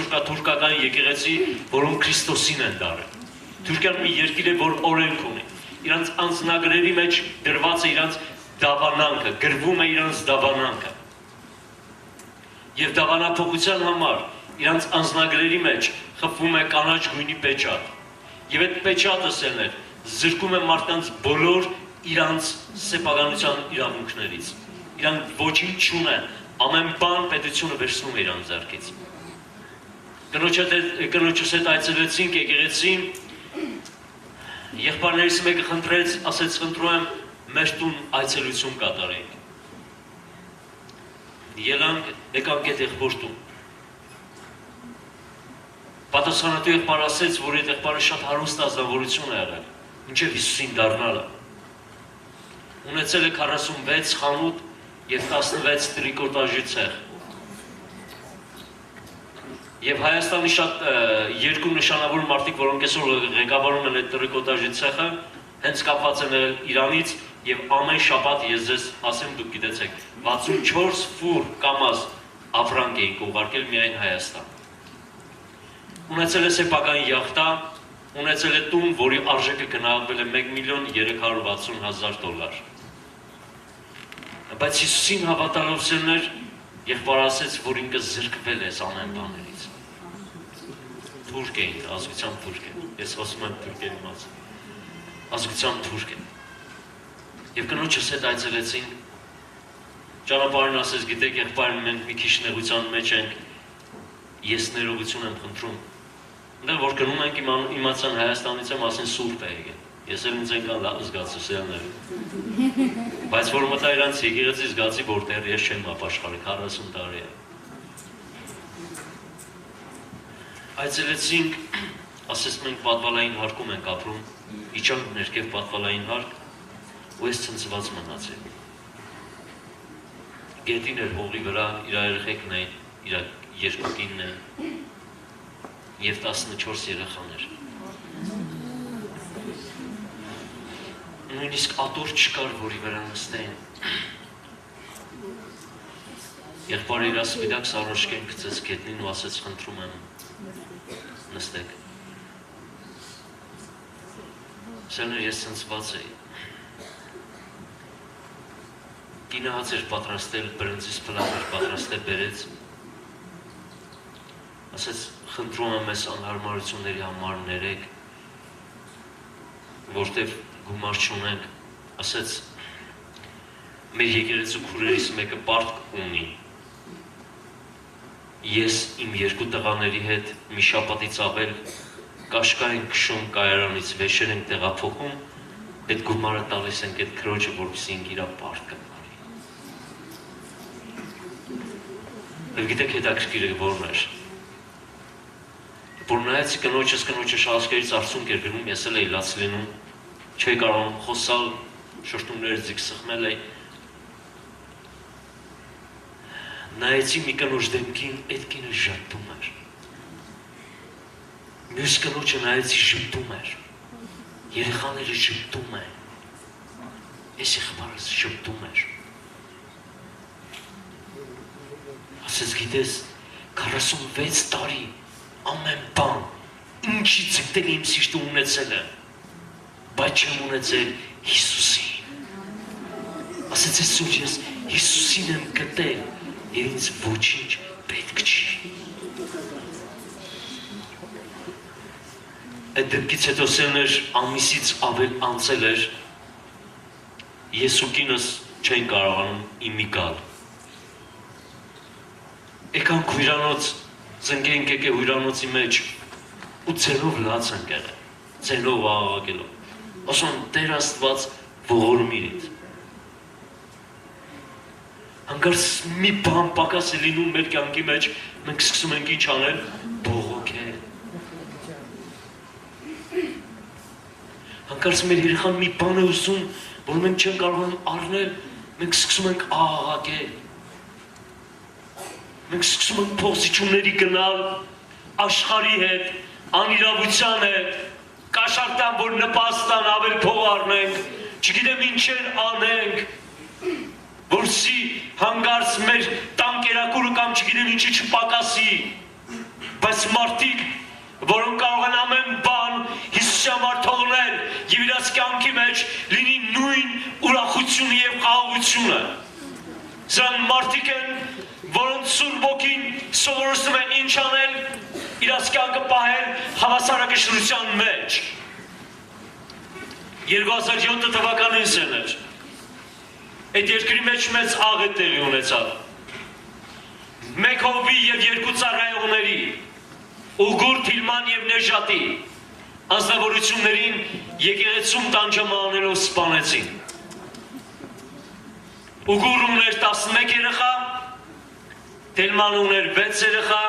այսօր կա թուրքական եկեղեցի, որոնք Քրիստոսին են դարել։ Թուրքիան մի երկիր է, որ օրենք ունի։ Իրանց անձնագրերի մեջ դրված է իրանց դավանանքը, գրվում է իրանց դավանանքը։ Եվ դավանափոխության համար իրանց անձնագրերի մեջ խփվում է կանաչ գույնի պեչատ։ Եվ այդ պեչատը սերներ զրկում է մարդկանց բոլոր իրանց սեփականության իրավունքներից։ Իրանք ոչինչ չունեն, ամեն բան պետությունը վերցնում է իրանց ձեռքից։ Կնոջս հետ այցելեցինք եկեղեցին, եղբայրներից մեկը խնդրեց, ասեց խնդրում եմ մեր տուն այցելություն կատարենք։ Ելանք, եկանք այդ եղբոր տուն։ Պատասխանատու եղբայրը ասեց, որ այդ եղբայրը շատ հարուստ ազնվորություն է եղել, մինչև Հիսուսին դառնալը։ Ունեցել է 46 խանութ և 16 տրիկոտաժի ցեղ։ Եվ Հայաստանի շատ երկու նշանավոր մարդիկ, որոնք այսօր ղեկավարում են այդ տրիկոտաժի ցեղը, հենց կապված են Իրանից և ամեն շաբաթ ես ձեզ ասեմ, դուք գիտեցեք, 64 ֆուր կամազ ապրանք էինք ուղարկել միայն Հայաստան։ Ունեցել է սեփական յախտա, ունեցել է տուն, որի արժեքը գնահատվել է $1,360,000։ Բայց Հիսուսին հավատալով սերներ, եղբայրը ասեց, որ ինքը զրկվել է ամեն բաներից։ Թուրք էին, ազգությամբ թուրք են, ես ասում եմ թուրքերի մասին, ազգությամբ թուրք են։ Եվ կնոջս հետ այցելեցինք, ճանապարհին ասեց, գիտեք, եղբայր, մենք մի քիչ նեղության մեջ ենք, ես ներողություն եմ խնդրում։ Այնտեղ որ գնում ենք իմացան Հայաստանից եմ, ասեն սուրբ է եկել։ Ես էլ ինձ ենքան լավ զգացուցիալներ։ Բայց որ մտա իրանց եկեղեցի զգացի, որ դեռ ես չեմ ապաշխարել, 40 տարի է։ Այցելեցինք, ասես մենք պատվալային հարկում ենք ապրում, իջանք ներքև պատվալային հարկ, ու ես ցնցված մնացի։ Գետին էր հողի վրա, իր երեխեքն էին, իր երկու կինն էին, և 14 երեխաներ։ Նույնիսկ ատոր չկար, որի վրա նստեին։ Եղբայրը իր սպիտակ սառոշկեն գցեց գետնին ու ասեց խնդրում եմ նստեք։ Սերներ ես ցնցված էի։ Կինը հաց էր պատրաստել, բրնձից փլավ էր պատրաստել, բերեց։ Ասեց խնդրում եմ ես անհարմարությունների համար ներեք, որտև գումար չունենք, ասեց մեր եկեղեցու քուրերից մեկը պարտք ունի։ Ես իմ երկու տղաների հետ մի շաբաթից ավել կաշկա ենք քշում կայարանից, վեշեր ենք տեղափոխում, այդ գումարը տալիս ենք այդ քրոջը, որպեսզի ինք իրա պարտքը բարի։ Եվ գիտեք հետաքրքիրը որն էր։ Որ նայեցի կնոջս շահազգերից արցունք էր գնում, ես էլ էի լաց լինում, չէի կարողանում խոսալ, շրթումները ձիգ սխմել էի։ Նայեցի մի կնոջ դեմքին, այդ կինը ժպտում էր։ Մյուս կնոջը նայեցի ժպտում էր։ Երեխաները ժպտում են։ Ես եղբայրս ժպտում էր։ Ասեց գիտես, 46 տարի ամեն բան, ինչից եկտել իմ սիրտը ունեցել եմ, բայց չեմ ունեցել Հիսուսին։ Ասեց այսօր ես Հիսուսին եմ գտել, և ինձ ոչինչ պետք չի։ Այդ դեպքից հետո սերներ ամիսից ավել անցել էր, ես ու կինս չեն կարողանում իմի գալ։ Եկանք հույրանոց, զնգենք եկե հույրանոցի մեջ ու ձենով լաց ենք եղել, ձենով աղաղակելով, ասում Տեր Աստված ողորմ իրից։ Հանկարծ մի բան պակաս է լինում մեր կյանքի մեջ, մենք սկսում ենք ինչ անել, բողոքել։ Հանկարծ մեր երեխան մի բան է ուզում, որ մենք չենք կարողանում առնել, մենք սկսում ենք աղաղակել։ Մենք սկսում ենք փոխզիջումների գնալ, աշխարհի հետ, անիրավության հետ, կաշառտան, որ նպաստան ավել փող առնենք, չգիտեմ ինչեր անենք, որսի հանգարց մեր տան կերակուրը կամ չգիտեմ ինչի չպակասի, բայց մարդիկ, որոնք կարող են ամեն բան Հիսուսի համար թողնել եւ իրաց կյանքի մեջ լինի նույն ուրախությունը եւ խաղաղությունը։ Սրանք մարդիկ են, որոնց Սուրբ Ոգին սովորեցնում է ինչ անել, իրաց կյանքը պահել հավասարակշռության մեջ։ 2007 թվականին սերներ, այդ երկրի մեջ մեծ աղ է տեղի ունեցավ։ Մեկ հովվի եւ երկու ծառայողների, Ուգուր, Թիլման եւ Նեժատի անձնավորություններին եկեղեցում տանջանելով սպանեցին։ Ուգուրը ուներ 11 երեխա, Թիլմանը ուներ 6 երեխա,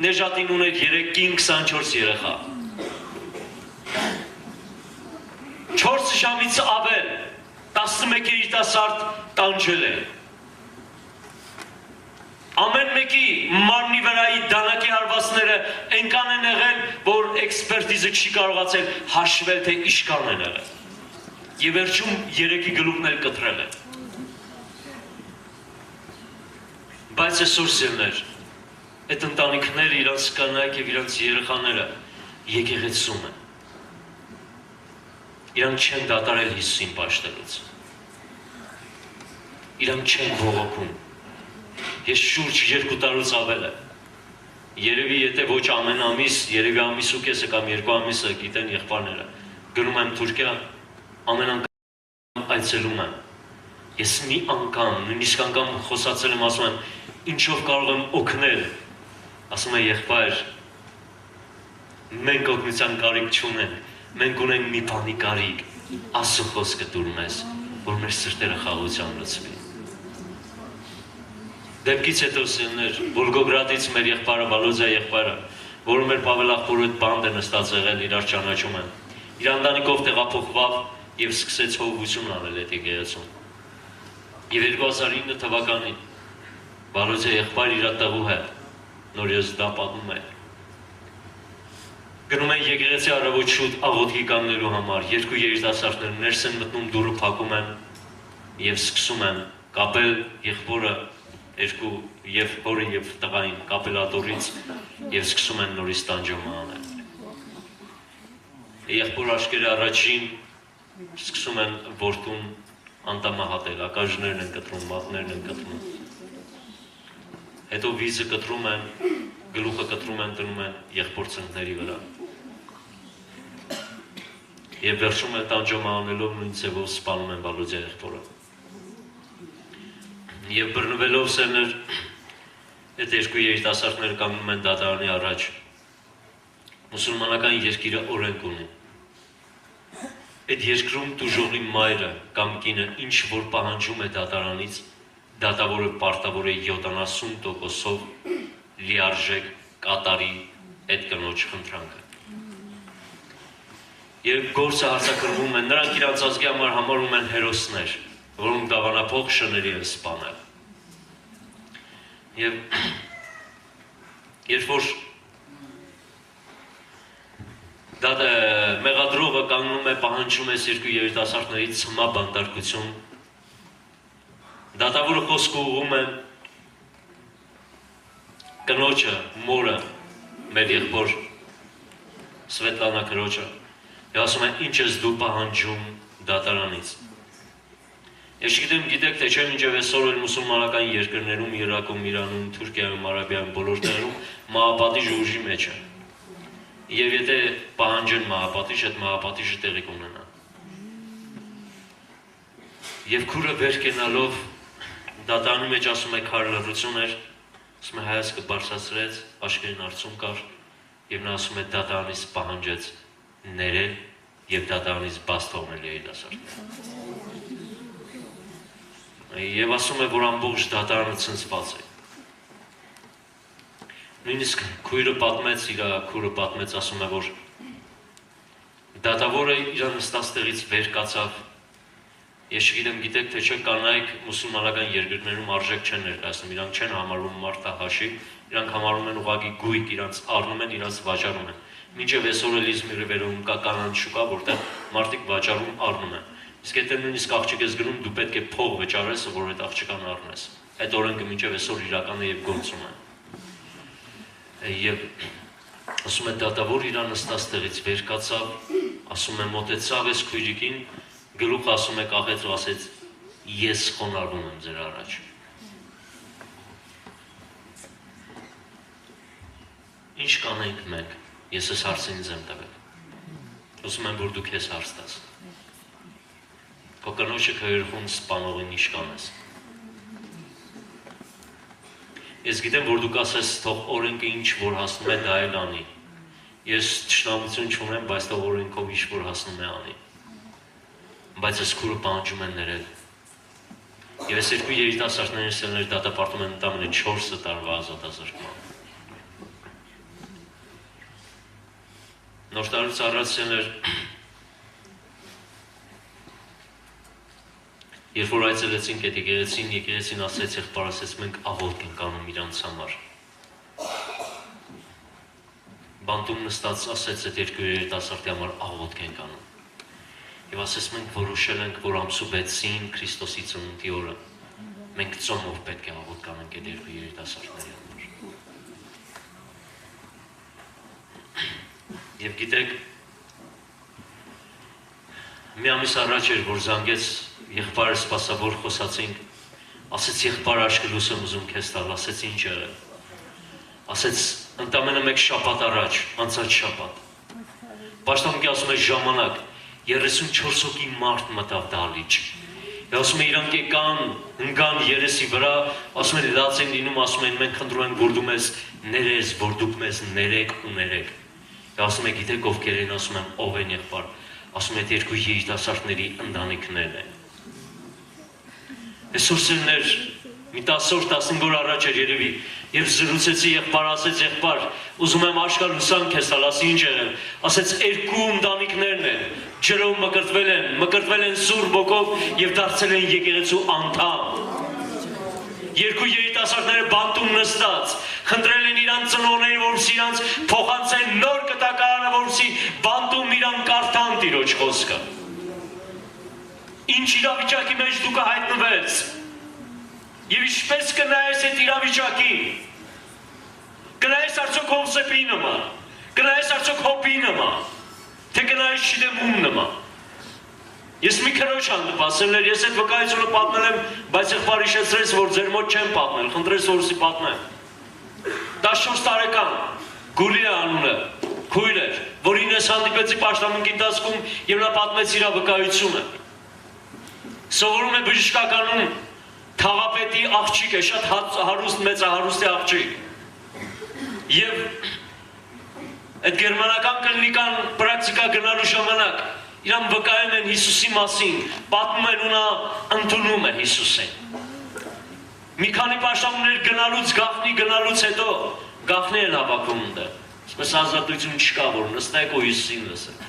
Նեժատին ուներ 3 կին 24 երեխա։ 4 ժամից ավել 11 երիտասարդ տանջել է։ Ամեն մեկի մարմնի վրայի դանակի հարվածները այնքան են եղել, որ էքսպերտիզը չի կարողացել հաշվել, թե ինչքան են եղել։ Եվ վերջում 3-ի գլուխն էլ կտրել է։ Բայց այսօր սիրներ, այդ ընտանիքները, իրանց կանայք եւ իրանց երեխաները եկեղեցում են։ Իրանք չեն դատարել Հիսուսին պաշտելուց։ Իրանք չեն բողոքում։ Ես շուրջ 2 տարուց ավել է։ Երևի եթե ոչ ամեն ամիս, երևի ամիս ու կեսը կամ 2 ամիսը գիտեն եղբայրները։ Գնում եմ Թուրքիա, ամեն անգամ այցելում եմ։ Ես մի անգամ, նույնիսկ անգամ խոսացել եմ, ասում եմ, ինչով կարող եմ օգնել։ Ասում եմ եղբայր, մենք օգնության կարիք չունենք, մենք ունենք մի բանի կարիք, Աստծո խոսքը դուր մեզ, որ մեր սրտերը խաղաղության լցվի։ Դեպքից հետո սիրներ, Վոլգոգրադից մեր եղբայրը, Վալոդիա եղբայրը, որը մեր Պավել աղբորը այդ բանդ է նստած եղել, իրար ճանաչում են։ Իր ընտանիքով տեղափոխվավ եւ սկսեց հովություն անել այդ եկեղեցում։ Եվ 2009 թվականին Վալոդիա եղբայրը իր տղու հետ, նոր ես դա պատմում եմ։ Գնում են եկեղեցի առավոտ շուտ աղոթքի կանգնելու համար, 2 երիտասարդներ ներս են մտնում, դուռը փակում են եւ սկսում են կապել եղբորը երկու եւ հորը եւ տղային կապելատորից եւ սկսում են նորից տանջում անել։ Եղբոր աշկերը առաջին սկսում են որդուն անտամահատել, ակաժներն են կտրում, մատներն են կտրում։ Հետո վիզը կտրում են, գլուխը կտրում են, դնում են եղբոր ծնկների վրա։ Եվ վերջում է տանջում անելով նույն ձևով սպանում են Վալոդիա եղբորը։ Եվ բռնվելով սերներ, այդ 2 երիտասարդները կանգնում են դատարանի առաջ։ Մուսուլմանական երկիրը օրենք ունի։ Այդ երկրում տուժողի մայրը կամ կինը ինչ որ պահանջում է դատարանից, դատավորը պարտավոր է 70%-ով լիարժեք կատարի այդ կնոջ խնդրանքը։ Երբ գործը հարցակրվում են, նրանք իրենց ազգի համար համարում են հերոսներ, որոնք դավանափող շների են սպանել։ Եվ երբ որ մեղադրողը կանգնում է պահանջում է 2 երիտասարդներից ցմա բանտարկություն, դատավորը խոսքը ուղղում է կնոջը, մորը, մեր եղբոր Սվետլանա կնոջը, եւ ասում են ինչ ես դու պահանջում դատարանից։ Ես չգիտեմ, գիտեք թե չէ, մինչև այսօր էլ մուսուլմանական երկրներում, Իրաքում, Իրանում, Թուրքիայում, Արաբիայում, բոլոր տեղերում մահապատիժը ուժի մեջ է։ Եվ եթե պահանջեն մահապատիժ, այդ մահապատիժը տեղի կունենա։ Եվ քուրը վեր կենալով դատարանի մեջ ասում է քար լռություն էր, ասում է հայացքը բարձրացրեց, աշկերտին արցում կար, եւ նա ասում է դատարանից պահանջեց ներել եւ դատարանից բաց թողնել երիտասարդը։ Եվ ասում է, որ ամբողջ դատարանը ցնցված է։ Նույնիսկ քույրը պատմեց, իր քուրը պատմեց, ասում է, որ դատավորը իր նստած տեղից վեր կացավ։ Ես չգիտեմ, գիտեք թե չէ, կանայք մուսուլմանական երկրներում արժեք չեն ներկայացնում, իրանք չեն համարում մարդահաշի, իրանք համարում են ուղղակի գույք, իրանք առնում են, իրանք վաճառում են։ Մինչև այսօր էլ Իզմիրի վերում կա կանանց շուկա, որտեղ մարդիկ վաճառում առնում են։ Իսկ եթե նույնիսկ աղջիկ ես գնում, դու պետք է փող վճարես, որ այդ աղջկան առնես։ Այդ օրենքը մինչև այսօր իրական է եւ գործում է։ Եվ Ասում է դատավոր իրա նստած տեղից վեր կացավ, ասում է մոտեցավ էս քույրիկին, գլուխը ասում է կախեց ու ասեց ես խոնարհվում եմ ձեր առաջ։ Ինչ կանենք մենք, ես ես հարցին ինձ եմ տվել։ Ուզում եմ, որ դու քեզ հարց տաս։ Քո կնոջը քո երեխուն սպանողին ինչ կանես։ Ես գիտեմ, որ դու կասես, թող օրենքը ինչ որ հասնում է դա էլ անի։ Ես թշնամություն չունեմ, բայց թող օրենքով ինչ որ հասնում է անի։ Բայց այս քուրը պահանջում են ներել։ Եվ այս երկու երիտասարդների սերներ դատապարտում են ընդամենը 4 տարվա ազատազրկման։ Նոր տարուց առաջ սերներ, երբ որ այցելեցինք այդ եկեղեցին ասեց, եղբայր ասեց, մենք աղոթք ենք անում իրանց համար։ Բանտում նստած ասեց այդ երկու երիտասարդի համար աղոթք ենք անում։ Եվ ասեց, մենք որոշել ենք, որ ամսու 6-ին Քրիստոսի ծնունդի օրը մենք ծոմով պետք է աղոթք անենք այդ երկու երիտասարդների համար։ Եվ գիտեք, մի ամիս առաջ էր, որ զանգեց եղբայրը սպասավոր խոսացինք, ասեց եղբայր աչքը լույս եմ ուզում քեզ տալ, ասեց ինչ եղել։ Ասեց ընդամենը մեկ շաբաթ առաջ, անցած շաբաթ։ Պաշտոնքի ասում է ժամանակ 34 հոգի մարդ մտավ դահլիճ։ Եվ ասում է իրանք եկան, ընկան երեսի վրա, ասում են դաց են լինում, ասում են մենք խնդրում ենք, որ դու մեզ ներես, որ դուք մեզ ներեք ու ներեք։ Եվ ասում է գիտեք ովքեր են, ասում եմ ով են եղբայր, ասում է այդ երկու երիտասարդների ընտանիքներն են։ Այսօր սերներ մի 10 օր 15 օր առաջ էր երևի, եւ զրուցեցի եղբայր, ասեց եղբայր, ուզում եմ աշխարհ լուսան քեզ տալ, ասի ինչ եղել, ասեց երկու ընտանիքներն են, ջրով մկրտվել են Սուրբ Ոգով եւ դարձել են եկեղեցու անդամ։ Երկու երիտասարդները բանտում նստած, խնդրել են իրան ծնողների, որպեսզի իրանց փոխանցեն նոր կտակարանը, որպեսզի բանտում իրան կարդան Տիրոջ խոսքը։ Ինչ իրավիճակի մեջ դու կհայտնվես եւ ինչպես կնայես այդ իրավիճակին։ Կնայես արդյոք Հովսեփի նման, կնայես արդյոք Հոբի նման, թե կնայես չգիտեմ ում նման։ Ես մի քրոջ հանդիպասել ես այդ վկայությունը պատմել եմ, բայց եղբայր հիշեցրեց, որ ձեր մոտ չեմ պատմել, խնդրեց որսի պատմեմ։ 14 տարեկան Գուլիա անունը քույր էր, որին ես հանդիպեցի պաշտամունքի ընթացքում եւ նա պատմեց իր վկայությունը։ Սովորում է բժշկականում թաղապետի աղջիկ է, շատ հարուստ մեծահարուստ է աղջիկ։ Եվ այդ գերմանական կլինիկան պրակտիկա գնալու ժամանակ իրան վկայում են Հիսուսի մասին, պատմում են ու նա ընդունում է Հիսուսին։ Մի քանի պաշտամունքներ գնալուց հետո գաղտնի են հավաքում ունդը։ Այսպես ազատություն չկա, որ նստեք ու Հիսուսին լսեք։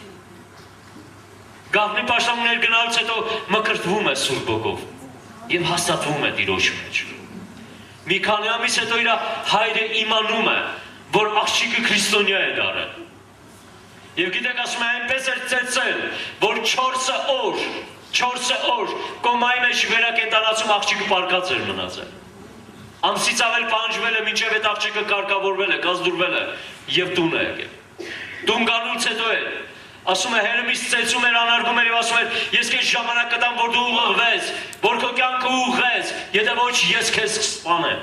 Գաղտնի պաշտամունքներ գնալուց հետո մկրտվում է Սուրբ Ոգով եւ հաստատվում է Տիրոջ մեջ։ Մի քանի ամիս հետո իր հայրը իմանում է, որ աղջիկը քրիստոնյա է դարձել։ Եվ գիտեք, ասում է, այնպես էր ծեծել, որ 4 օր կոմայի մեջ վերակենդանացում աղջիկը պարկած էր մնացել։ Ամսից ավել պահանջվել է, մինչև այդ աղջիկը կարգավորվել է, կազդուրվել է եւ տուն է եկել։ Տուն գալուց հետո է, ասում է, հերմից ծեծում էր, անարգում էր եւ ասում էր, ես քեզ ժամանակ կտամ, որ դու ուղղվես, որ քո կյանքը ուղղես, եթե ոչ ես քեզ կսպանեմ։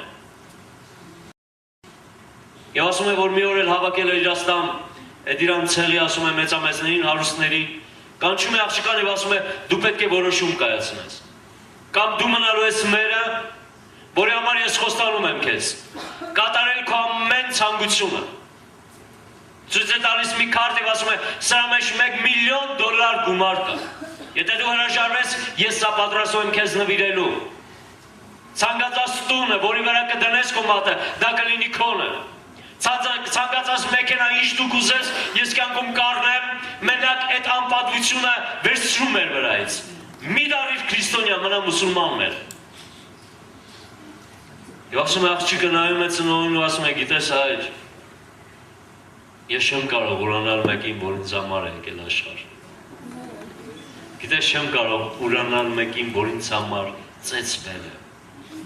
Եվ ասում է, որ մի օր էլ հավաքել էր իրաստամ այդ իրան ցեղի, ասում է, մեծամեծներին, հարուստներին, կանչում է աղջկան եւ ասում է, դու պետք է որոշում կայացնես։ Կամ դու մնալու ես մերը, որի համար ես խոստանում եմ քեզ, կատարել քո ամեն ցանկությունը։ Ցույց է տալիս մի քարտ եւ ասում է, սրա մեջ $1 միլիոն գումար կա։ Եթե դու հրաժարվես, ես սա պատրաստում եմ քեզ նվիրելու։ Ցանկացած տունը, որի վրա կդնես քո մատը, դա կլինի քոնը։ Ցանկացած մեքենա, ինչ դու կուզես, ես կյանքում կառնեմ, մենակ այդ անպատվությունը վերցրու մեր վրայից։ Մի դառիր քրիստոնյա, մնա մուսուլման մեր։ Եվ ասում է, աղջիկը նայում է ծնողին ու ասում է, գիտես հայր, ես չեմ կարող ուրանալ մեկին, որ ինձ համար է եկել աշխարհ։ Գիտես, չեմ կարող ուրանալ մեկին, որ ինձ համար ծեծվել է,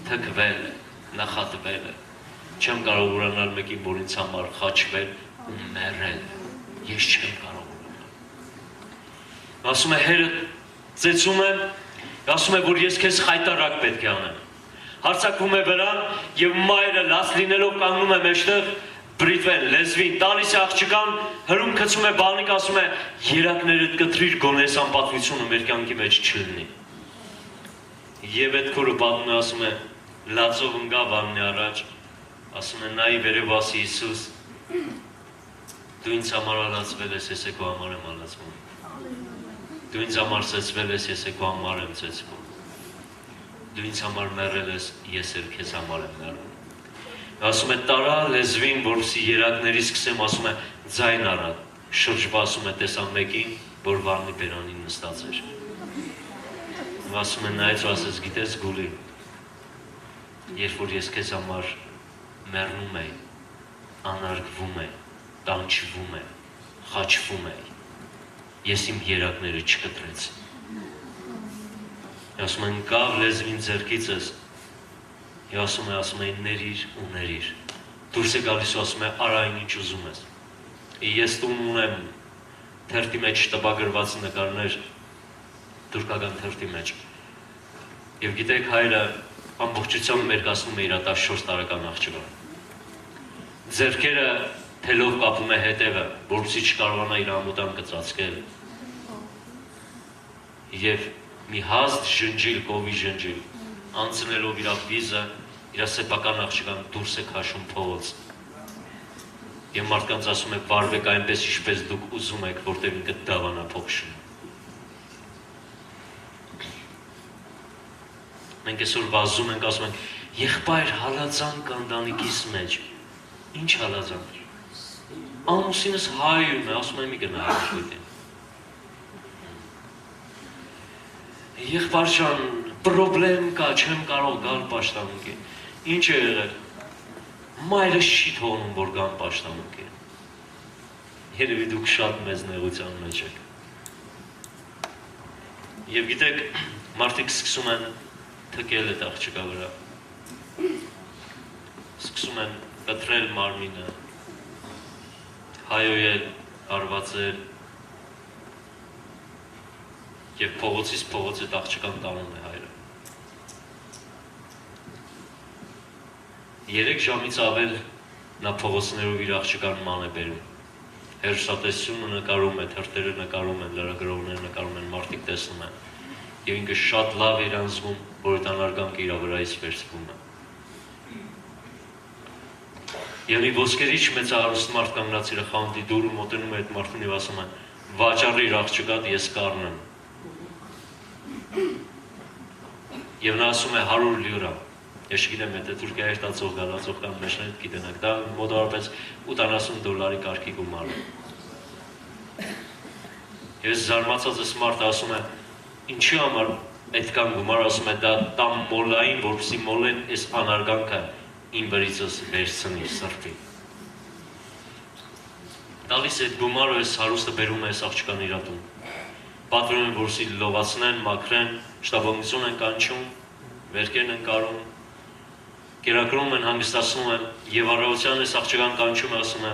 թքվել է, նախատվել է։ Չեմ կարող ուրանալ մեկին, որ ինձ համար խաչվել ու մեռել, ես չեմ կարող ունենալ։ Ասում է հերը ծեծում է, ասում է, որ ես քեզ խայտարակ պետք է անեմ։ Հարցակվում է վրան եւ մայրը լաց լինելով կանգնում է մեջտեղ բրիտվեն, լեզվին, տալիս է աղջկան, հրում գցում է բանիկ, ասում է երակներդ կտրիր գոնե այս անպատվությունը մեր կյանքի մեջ չլինի։ Եվ այդ քուրը պատմում է, ասում է լացով ընկավ աննի առաջ, ասում է նայի վերև ասի Հիսուս, դու ինձ համար ալացվել ես, ես է քո համար եմ ալացվում։ Դու ինձ համար ծեծվել ես, ես է քո համար եմ ծեծվում։ Դու ինձ համար մեռել ես, ես էլ քեզ համար եմ մեռել։ Ասում է տարա լեզվին, որպեսզի երակների սկսեմ, ասում է ձայն առա, շրջվա, ասում է տեսա մեկին, որ վարնի բերանին նստած էր։ Ասում է նայեց ու ասեց գիտես գուլի, երբ որ ես քեզ համար մեռնում էի, անարգվում էի, տանջվում էի, խաչվում էի, ես իմ երակները չկտրեցի։ Ասում է ընկավ լեզվին ձեռքից ես, ասում է ներիր ու ներիր, դուրս է գալիս ու ասում է արա այն ինչ ուզում ես։ Ես տուն ունեմ թերթի մեջ տպագրված նկարներ, թուրքական թերթի մեջ։ Եվ գիտեք հայրը ամբողջությամբ մերկացնում է իր 14 տարեկան աղջկան։ Ձեռքերը թելով կապում է հետևը, որպեսզի չկարողանա իր ամուտանքը ծածկել։ Եվ մի հաստ ժնջիլ, կովի ժնջիլ, անցնելով իր վիզը, իր սեփական աղջկան դուրս է քաշում փողոց։ Եվ մարդկանց ասում է վարվեք այնպես, ինչպես դուք ուզում եք, որտեղ ինքը դավանափոխ շնորհ։ Մենք այսօր վազում ենք, ասում ենք, եղբայր հալածանք ընտանիքիս մեջ։ Ինչ հալածանք։ Ամուսինս հայում է, ասում է մի գնա հայրենիքին։ Եղբայր ջան, պրոբլեմ կա, չեմ կարող գալ պաշտամունքի։ Ինչ է եղել։ Մայրս չի թողնում, որ գան պաշտամունքի։ Երևի դուք շատ մեծ նեղության մեջ եք։ Եվ գիտեք, մարդիկ սկսում են թքել այդ աղջկա վրա։ Սկսում են կտրել մարմինը, հայոյել, հարվածել և փողոցից փողոց այդ աղջկան տանում է հայրը։ 3 ժամից ավել նա փողոցներով իր աղջկան ման է բերում։ Հեռուստատեսությունը նկարում է, թերթերը նկարում են, լրագրողները նկարում են, մարդիկ տեսնում են։ Եվ ինքը շատ լավ էր անզվում, որ այդ անարգանքը իր վրայից վերցվում է։ Եվ մի ոսկերիչ մեծ հարուստ մարդ կանգնած իր խանութի դուռը մոտենում է այդ մարդուն և ասում է վաճառիր աղջկադ, ես կառնեմ։ Եվ նա ասում է 100 լիրա։ Ես չգիտեմ, եթե Թուրքիա երտացող գալացող կամ մեջներդ գիտենակ, դա մոտավորապես $70 կարգի գումար է։ Ես զարմացած ես մարդը ասում է, ինչի համար այդքան գումար, ասում է դա տամ մոլային, որպեսզի մոլեն այս անարգանքը իմ վրիցս վերցնի սրտի։ Տալիս այդ գումարը այս հարուստը բերում է այս աղջկան իր տուն։ Պատվիրում են, որպեսզի լովացնեն, մաքրեն, շտապօգնություն են կանչում, վերքերն են կարում, կերակրում են, հանգստացնում են, եւ առավոտյան այս աղջկան կանչում է, ասում է.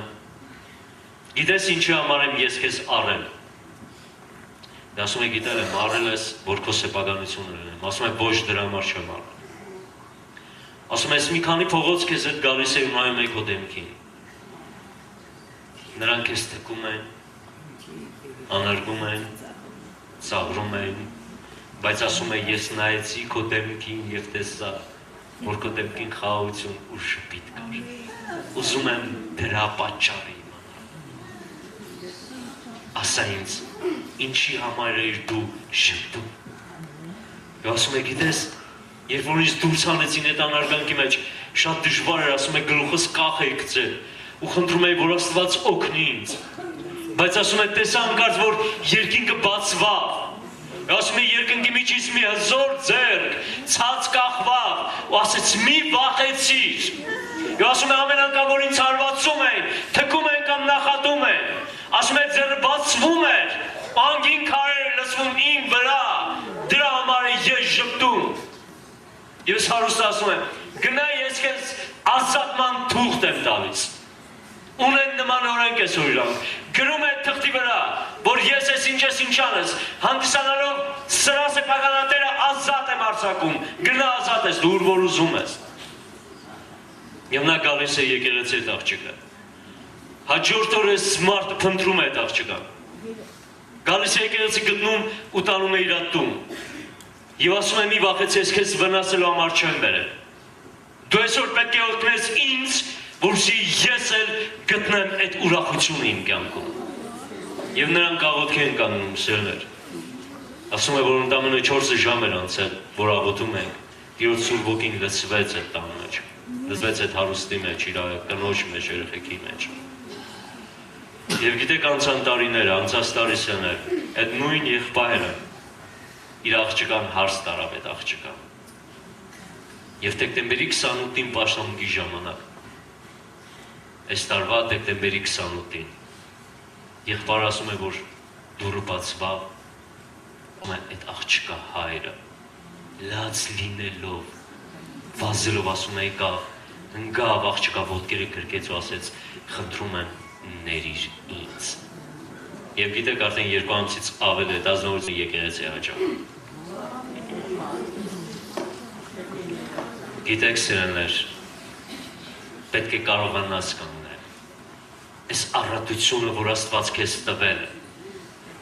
Գիտես ինչի համար եմ ես քեզ առել։ Դա ասում է գիտել եմ, առել ես, որ քո սեփականությունը լինեմ։ Ասում է ոչ դրա համար չեմ առել։ Ասում ես մի քանի փողոց քեզ հետ գալիս է ու նայում է քո դեմքին։ Նրանք քեզ թքում են, անարգում են, ծաղրում են, բայց ասում է ես նայեցի քո դեմքին եւ տեսա, որ քո դեմքին խաղաղություն ու շփիտ կար։ Ուզում եմ դրա պատճառը իմանալ։ Ասա ինձ, ինչի համար էր դու շփտում։ Եվ ասում է գիտես, երբ որ ինձ դուրս հանեցին այդ անարգանքի մեջ, շատ դժվար էր, ասում է գլուխս կախ էի գցել ու խնդրում էի, որ Աստված օգնի ինձ։ Բայց ասում է տեսա անկարծ, որ երկինքը բացվավ։ Ասում է երկնքի միջից մի հզոր ձեռք, ցած կախվավ ու ասեց մի վախեցիր։ Եվ ասում է ամեն անգամ, որ ինձ հարվածում են, թքում են կամ նախատում են, ասում է ձեռը բացվում էր, անգին քարեր լսվում իմ վրա, դրա համար ես ժպտում։ Ես հարուստ ասում եմ, գնա ես քեզ ազատման թուղթ եմ տալիս։ ունեն նման օրենք ես օրինակ, գրում է թղթի վրա, որ ես ես ինչ անես, հանդիսանալով սրա սեփականատերը ազատ եմ արձակում, գնա ազատ ես, դու ուր որ ուզում ես։ Եվ նա գալիս է եկեղեցի այդ աղջիկը։ Հաջորդ օրը մարդը փնտրում է այդ աղջիկան։ Գալիս է եկեղեցի գտնում ու տանում է իր տուն։ Եվ ասում է մի վախեցես քեզ վնասելու համար չեմ բերել։ Դու այսօր պետք է օգնես ինձ, որպեսզի ես էլ գտնեմ այդ ուրախությունը իմ կյանքում։ Եվ նրանք աղոթքի են կանգնում, սիրելիներ։ Ասում է, որ ընդամենը 4 ժամ էր անցել, որ աղոթում ենք, Տիրոջ Սուրբ Ոգին լցվեց այդ տան մեջ, լցվեց այդ հարուստի մեջ, իր կնոջ մեջ, երեխեքի մեջ։ Եվ գիտեք անցան տարիները, անցած տարիներ, այդ նույն եղբայրը իր աղջկան հարց տարավ այդ աղջկան։ Եվ դեկտեմբերի 28-ին պաշտամունքի ժամանակ, այս տարվա դեկտեմբերի 28-ին, եղբայրը ասում է, որ դուռը բացվավ, այդ աղջկա հայրը, լաց լինելով, վազելով ասում է եկավ, ընկավ աղջկա ոտքերը գրկեց ու ասեց, խնդրում եմ ներիր ինձ։ Եվ գիտեք արդեն 2 ամսից ավել է դազնորից եկեղեցի հաճախ։ Գիտեք սիրելիներ, պետք է կարողանաս կանգնել։ Այս առատությունը, որ Աստված քեզ տվել է,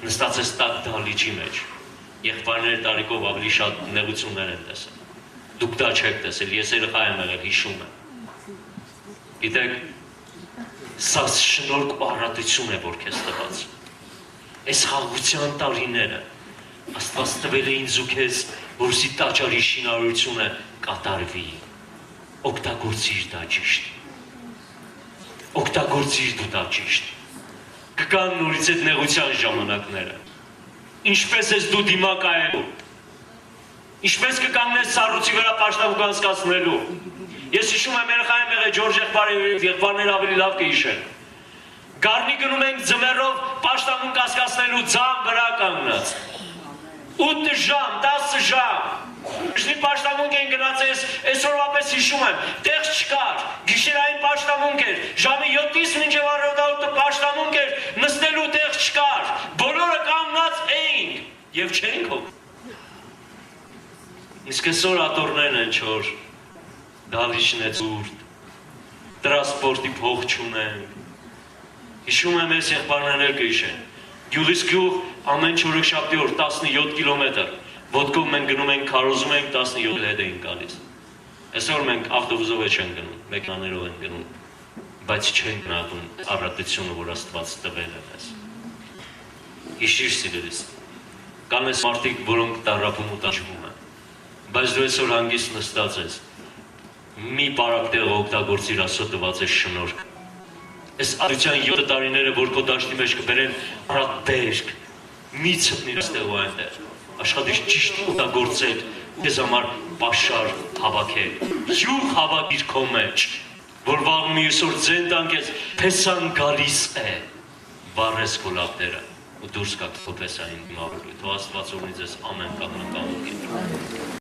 նստած ես տաք դահլիճի մեջ, եղբայրները տարիքով ավելի շատ նեղություններ են տեսել։ Դուք դա չեք տեսել, ես երեխա եմ եղել, հիշում եմ։ Գիտեք, սա շնորհք ու առատություն է, որ քեզ տված։ Այս խաղաղության տարիները Աստված տվել է ինձ ու քեզ, որպեսզի տաճարի շինարարությունը կատարվի։ Օգտագործիր դա ճիշտ։ Օգտագործիր դու դա ճիշտ։ Կգան նորից այդ նեղության ժամանակները։ Ինչպես ես դու դիմակայելու։ Ինչպես կկանգնես սառույցի վրա պաշտամունք անցկացնելու։ Ես հիշում եմ երեխա եմ եղել Ջորջ եղբայրները ավելի լավ կհիշեն։ Գառնի գնում ենք ձմեռով պաշտամունք անցկացնելու ձամ վրա կանգնած։ 8 ժամ, 10 ժամ։ Գիշերային պաշտամունք են գնացել, այսօրվա պես հիշում եմ, տեղ չկար, գիշերային պաշտամունք էր, ժամը 7-ից մինչև առավոտը պաշտամունք էր, նստելու տեղ չկար, բոլորը կանգնած էինք եւ չենք հոգ։ Իսկ այսօր աթոռներն են չոր, դահլիճն է ցուրտ, տրանսպորտի փող չունենք։ Հիշում եմ ես եղբայրներ կհիշեն։ Գյուղից գյուղ ամեն չորեքշաբթի օր 17 կիլոմետր ոտքով մենք գնում ենք, քարոզում ենք 17 հետ ենք գալիս։ Այսօր մենք ավտոբուսով չենք գնում, մեքենաներով ենք գնում, բայց չենք գնահատում առատությունը, որ Աստված տվել է մեզ։ Հիշիր սիրելիս, կան այս մարդիկ, որոնք տառապում ու տաճվում են, բայց դու այսօր հանգիստ նստած ես, մի պարակ տեղ օգտագործիր Աստծո տված է շնորհք։ Այս արդյության 7 տարիները, որ քո դաշտի մեջ կբերեն առատ բերք, մի ցպնիր այստեղ ու այնտեղ, աշխատիր ճիշտ օգտագործել, քեզ համար պաշար հավաքել, յուղ հավաքիր քո մեջ, որ վաղ մյուս օր ձեն տան քեզ փեսան գալիս է, վառես քո լապտերը ու դուրս գաք քո փեսային դիմավորելու, թող Աստված օրհնի ձեզ ամեն կամնական ոգի։